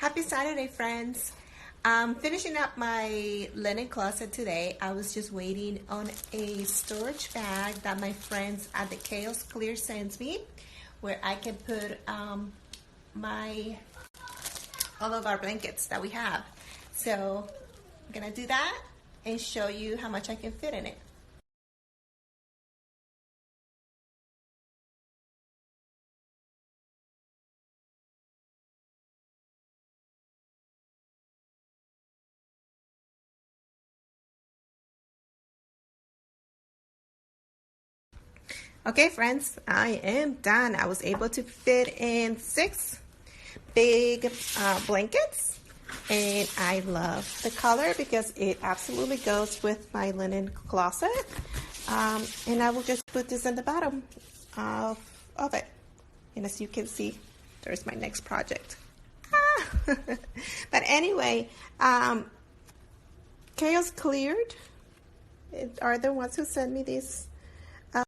Happy Saturday, friends. I'm finishing up my linen closet today. I was just waiting on a storage bag that my friends at the Chaos Clear sends me, where I can put my all of our blankets that we have. So I'm gonna do that and show you how much I can fit in it. Okay, friends, I am done. I was able to fit in 6 big blankets, and I love the color because it absolutely goes with my linen closet. And I will just put this in the bottom of it. And as you can see, there's my next project. But anyway, Chaos Cleared are the ones who sent me these